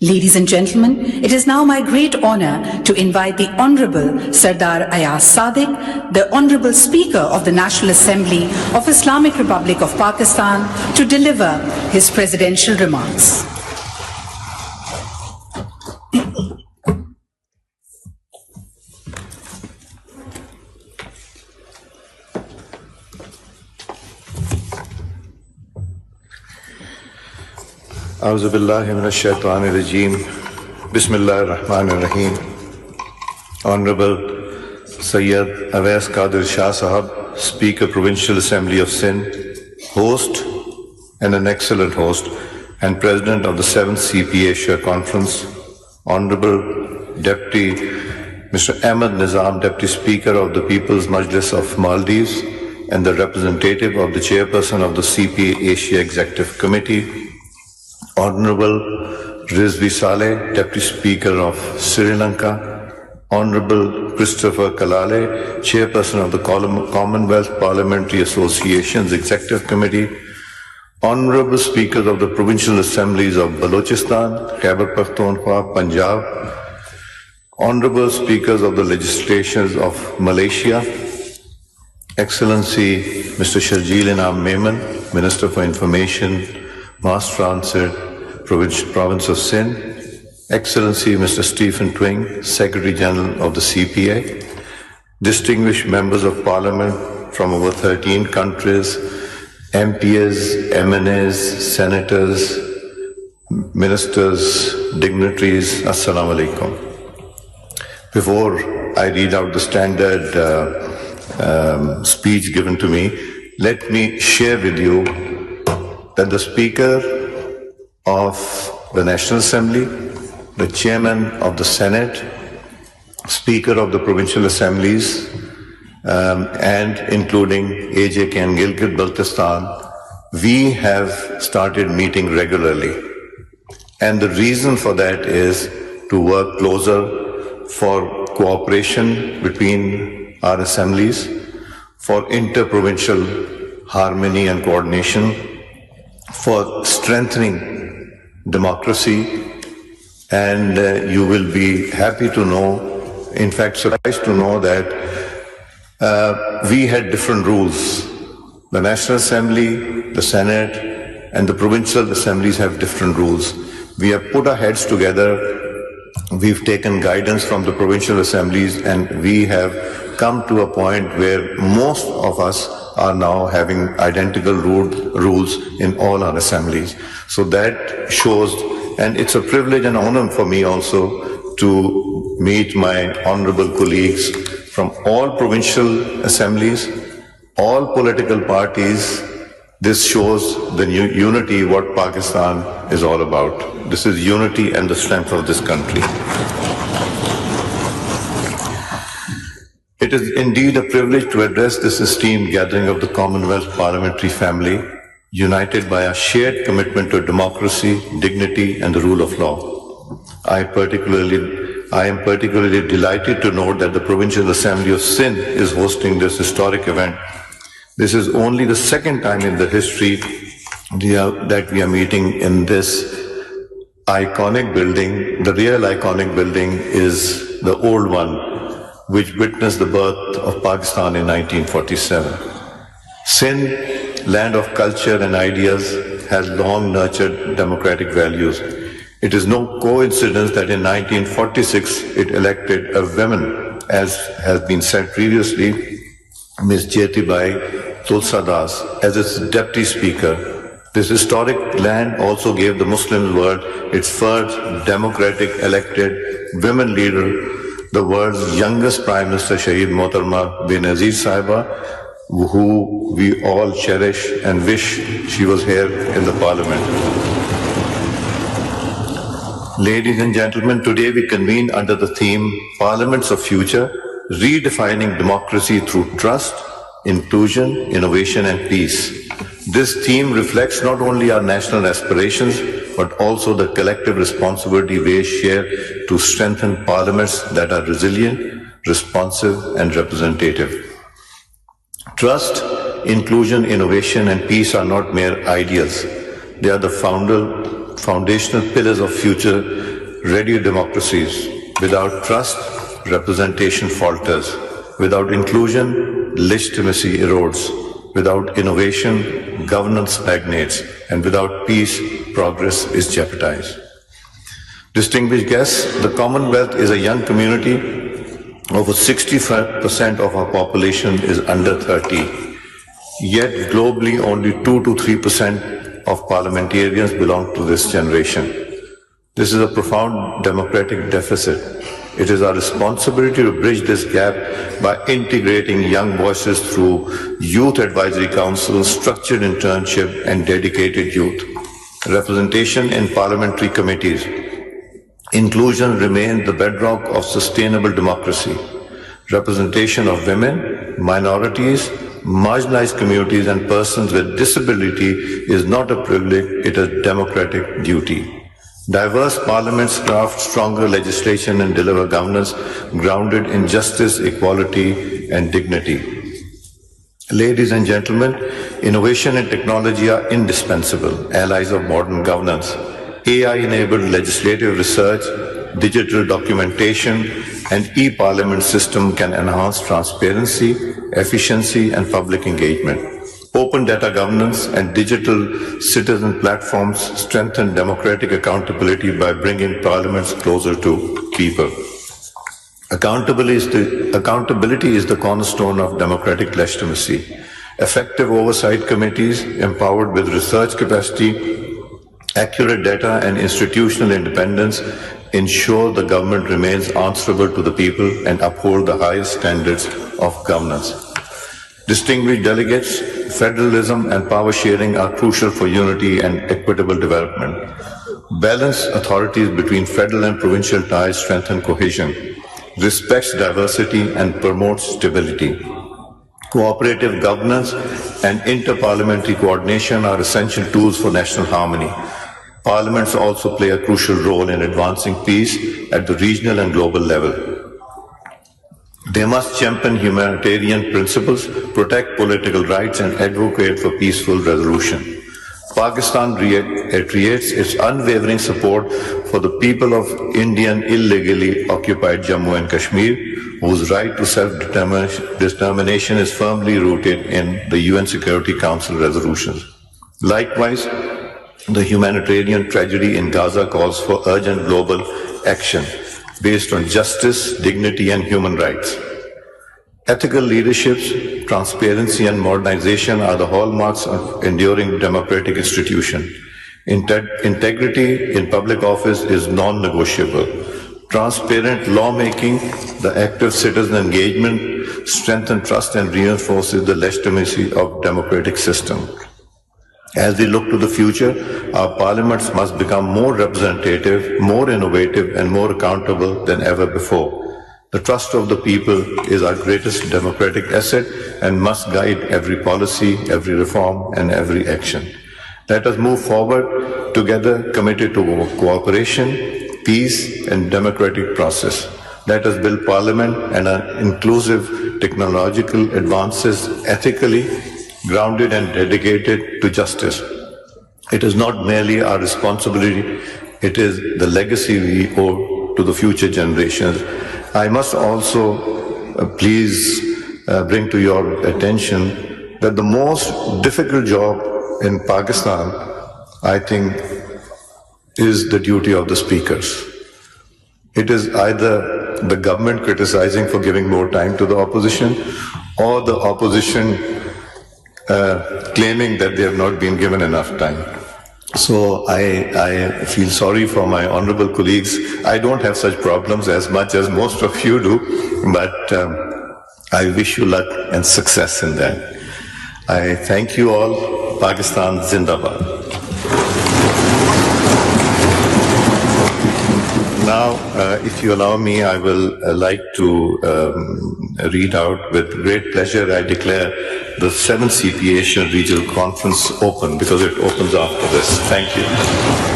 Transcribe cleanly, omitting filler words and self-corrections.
Ladies and gentlemen, it is now my great honor to invite the Honorable Sardar Ayaz Sadiq, the Honorable Speaker of the National Assembly of Islamic Republic of Pakistan, to deliver his presidential remarks. A'udhu billahi minash shaitanir rajeem. Bismillahir Rahmanir Rahim. Honorable Sayyid Awais Qadir Shah Sahab, Speaker Provincial Assembly of Sindh, host and an excellent host, and President of the 7th CP Asia Conference, Honorable Deputy Mr. Ahmed Nizam, Deputy Speaker of the People's Majlis of Maldives and the representative of the Chairperson of the CP Asia Executive Committee, Honorable Rizvi Saleh, Deputy Speaker of Sri Lanka, Honorable Christopher Kalale, Chairperson of the Commonwealth Parliamentary Association's Executive Committee, Honorable Speakers of the Provincial Assemblies of Balochistan, Khyber Pakhtunkhwa, Punjab, Honorable Speakers of the Legislations of Malaysia, Excellency Mr. Sharjeel Inam Memon, Minister for Information, Mass Transit, Province of Sindh, Excellency Mr. Stephen Twing, Secretary General of the CPA, distinguished members of Parliament from over 13 countries, MPs, MNAs, senators, ministers, dignitaries, Assalamu alaikum. Before I read out the standard speech given to me, let me share with you that the Speaker of the National Assembly, the Chairman of the Senate, Speaker of the Provincial Assemblies, and including AJK and Gilgit-Baltistan, we have started meeting regularly. And the reason for that is to work closer for cooperation between our assemblies, for inter-provincial harmony and coordination, for strengthening democracy, and you will be happy to know, in fact surprised to know that we had different rules. The National Assembly, the Senate, and the provincial assemblies have different rules. We have put our heads together, we've taken guidance from the provincial assemblies, and we have come to a point where most of us are now having identical rules in all our assemblies. So that shows, and it's a privilege and honor for me also to meet my honorable colleagues from all provincial assemblies, all political parties. This shows the unity, what Pakistan is all about. This is unity and the strength of this country. It is indeed a privilege to address this esteemed gathering of the Commonwealth parliamentary family, united by a shared commitment to democracy, dignity, and the rule of law. I am particularly delighted to note that the Provincial Assembly of Sindh is hosting this historic event. This is only the second time in the history that we are meeting in this iconic building. The real iconic building is the old one, which witnessed the birth of Pakistan in 1947. Sindh, land of culture and ideas, has long nurtured democratic values. It is no coincidence that in 1946 it elected a woman, as has been said previously, Ms. Jyotibai Tulsadas, as its deputy speaker. This historic land also gave the Muslim world its first democratic elected women leader, the world's youngest Prime Minister, Shaheed Mohtarma Benazir Sahiba, who we all cherish and wish she was here in the Parliament. Ladies and gentlemen, today we convene under the theme Parliaments of Future, Redefining Democracy Through Trust, Inclusion, Innovation and Peace. This theme reflects not only our national aspirations, but also the collective responsibility we share to strengthen parliaments that are resilient, responsive and representative. Trust, inclusion, innovation and peace are not mere ideals. They are the foundational pillars of future ready democracies. Without trust, representation falters. Without inclusion, legitimacy erodes. Without innovation, governance stagnates. And without peace, progress is jeopardized. Distinguished guests, the Commonwealth is a young community. Over 65% of our population is under 30. Yet globally, only 2 to 3% of parliamentarians belong to this generation. This is a profound democratic deficit. It is our responsibility to bridge this gap by integrating young voices through youth advisory councils, structured internship, and dedicated youth. Representation in parliamentary committees. Inclusion remains the bedrock of sustainable democracy. Representation of women, minorities, marginalized communities, and persons with disability is not a privilege, it is a democratic duty. Diverse parliaments craft stronger legislation and deliver governance grounded in justice, equality, and dignity. Ladies and gentlemen, innovation and technology are indispensable allies of modern governance. AI-enabled legislative research, digital documentation, and e-parliament system can enhance transparency, efficiency, and public engagement. Open data governance and digital citizen platforms strengthen democratic accountability by bringing parliaments closer to people. Accountability is the cornerstone of democratic legitimacy. Effective oversight committees empowered with research capacity, accurate data, and institutional independence ensure the government remains answerable to the people and uphold the highest standards of governance. Distinguished delegates, federalism and power sharing are crucial for unity and equitable development. Balanced authorities between federal and provincial ties strengthen cohesion, respects diversity, and promotes stability. Cooperative governance and interparliamentary coordination are essential tools for national harmony. Parliaments also play a crucial role in advancing peace at the regional and global level. They must champion humanitarian principles, protect political rights, and advocate for peaceful resolution. Pakistan reiterates its unwavering support for the people of Indian illegally occupied Jammu and Kashmir, whose right to self-determination is firmly rooted in the UN Security Council resolutions. Likewise, the humanitarian tragedy in Gaza calls for urgent global action based on justice, dignity, and human rights. Ethical leadership, transparency, and modernization are the hallmarks of enduring democratic institutions. Integrity in public office is non-negotiable. Transparent lawmaking, the active citizen engagement, strengthen trust and reinforces the legitimacy of democratic system. As we look to the future, our parliaments must become more representative, more innovative, and more accountable than ever before. The trust of the people is our greatest democratic asset and must guide every policy, every reform, and every action. Let us move forward together, committed to cooperation, peace, and democratic process. Let us build parliament and an inclusive technological advances ethically, grounded and dedicated to justice. It is not merely our responsibility, it is the legacy we owe to the future generations. I must also please bring to your attention that the most difficult job in Pakistan, I think, is the duty of the speakers. It is either the government criticizing for giving more time to the opposition, or the opposition claiming that they have not been given enough time. So I feel sorry for my honorable colleagues. I don't have such problems as much as most of you do, but I wish you luck and success in that. I thank you all. Pakistan Zindabad. Now, if you allow me, I will like to read out with great pleasure. I declare the 7th CPA Asian Regional Conference open, because it opens after this. Thank you.